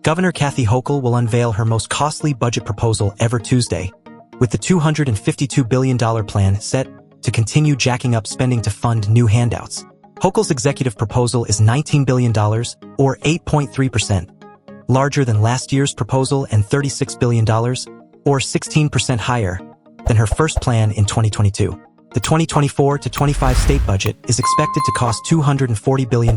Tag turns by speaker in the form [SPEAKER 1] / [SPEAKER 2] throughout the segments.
[SPEAKER 1] Governor Kathy Hochul will unveil her most costly budget proposal ever Tuesday, with the $252 billion plan set to continue jacking up spending to fund new handouts. Hochul's executive proposal is $19 billion, or 8.3%, larger than last year's proposal and $36 billion, or 16% higher than her first plan in 2022. The 2024-25 state budget is expected to cost $240 billion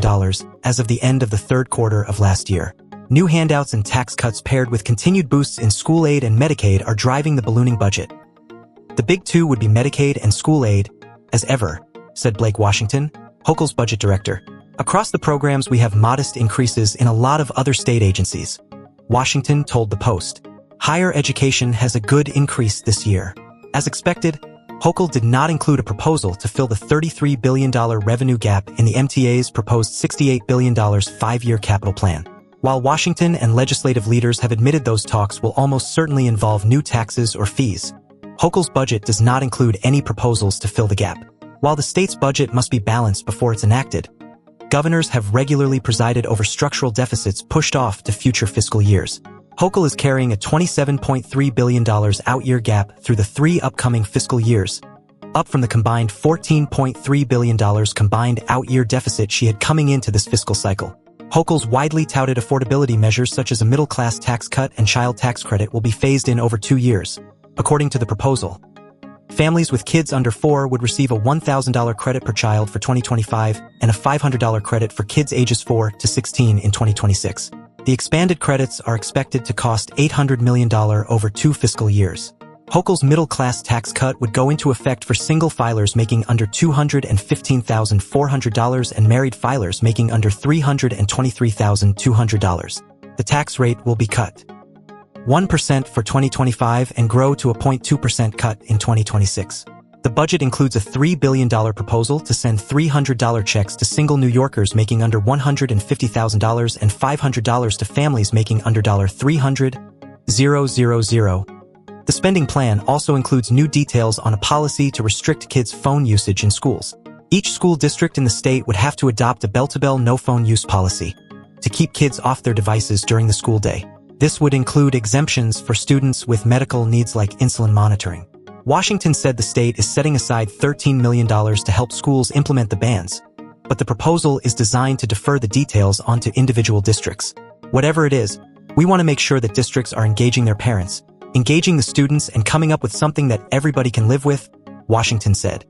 [SPEAKER 1] as of the end of the third quarter of last year. New handouts and tax cuts paired with continued boosts in school aid and Medicaid are driving the ballooning budget. The big two would be Medicaid and school aid, as ever, said Blake Washington, Hochul's budget director. Across the programs we have modest increases in a lot of other state agencies, Washington told the Post. Higher education has a good increase this year. As expected, Hochul did not include a proposal to fill the $33 billion revenue gap in the MTA's proposed $68 billion five-year capital plan. While Washington and legislative leaders have admitted those talks will almost certainly involve new taxes or fees, Hochul's budget does not include any proposals to fill the gap. While the state's budget must be balanced before it's enacted, governors have regularly presided over structural deficits pushed off to future fiscal years. Hochul is carrying a $27.3 billion out-year gap through the three upcoming fiscal years, up from the combined $14.3 billion combined out-year deficit she had coming into this fiscal cycle. Hochul's widely touted affordability measures such as a middle-class tax cut and child tax credit will be phased in over 2 years, according to the proposal. Families with kids under 4 would receive a $1,000 credit per child for 2025 and a $500 credit for kids ages 4 to 16 in 2026. The expanded credits are expected to cost $800 million over 2 fiscal years. Hochul's middle-class tax cut would go into effect for single filers making under $215,400 and married filers making under $323,200. The tax rate will be cut 1% for 2025 and grow to a 0.2% cut in 2026. The budget includes a $3 billion proposal to send $300 checks to single New Yorkers making under $150,000 and $500 to families making under $300,000. The spending plan also includes new details on a policy to restrict kids' phone usage in schools. Each school district in the state would have to adopt a bell-to-bell no-phone use policy to keep kids off their devices during the school day. This would include exemptions for students with medical needs like insulin monitoring. Washington said the state is setting aside $13 million to help schools implement the bans, but the proposal is designed to defer the details onto individual districts. Whatever it is, we want to make sure that districts are engaging their parents, engaging the students, and coming up with something that everybody can live with, Washington said.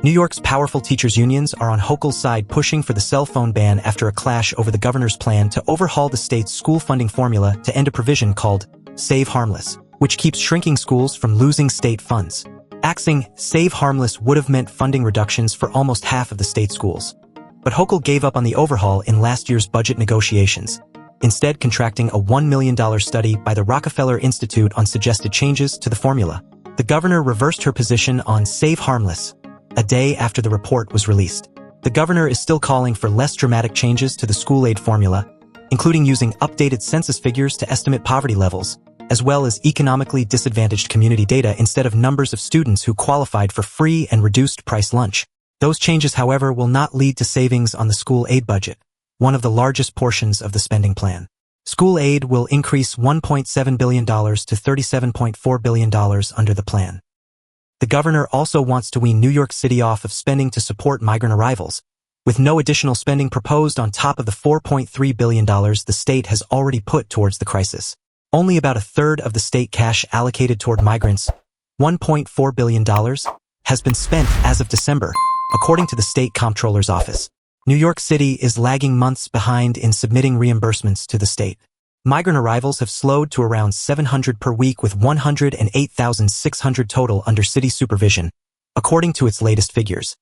[SPEAKER 1] New York's powerful teachers' unions are on Hochul's side pushing for the cell phone ban after a clash over the governor's plan to overhaul the state's school funding formula to end a provision called Save Harmless, which keeps shrinking schools from losing state funds. Axing Save Harmless would have meant funding reductions for almost half of the state schools. But Hochul gave up on the overhaul in last year's budget negotiations, instead contracting a $1 million study by the Rockefeller Institute on suggested changes to the formula. The governor reversed her position on Save Harmless a day after the report was released. The governor is still calling for less dramatic changes to the school aid formula, including using updated census figures to estimate poverty levels, as well as economically disadvantaged community data instead of numbers of students who qualified for free and reduced-price lunch. Those changes, however, will not lead to savings on the school aid budget, one of the largest portions of the spending plan. School aid will increase $1.7 billion to $37.4 billion under the plan. The governor also wants to wean New York City off of spending to support migrant arrivals, with no additional spending proposed on top of the $4.3 billion the state has already put towards the crisis. Only about a third of the state cash allocated toward migrants, $1.4 billion, has been spent as of December, according to the state comptroller's office. New York City is lagging months behind in submitting reimbursements to the state. Migrant arrivals have slowed to around 700 per week with 108,600 total under city supervision, according to its latest figures.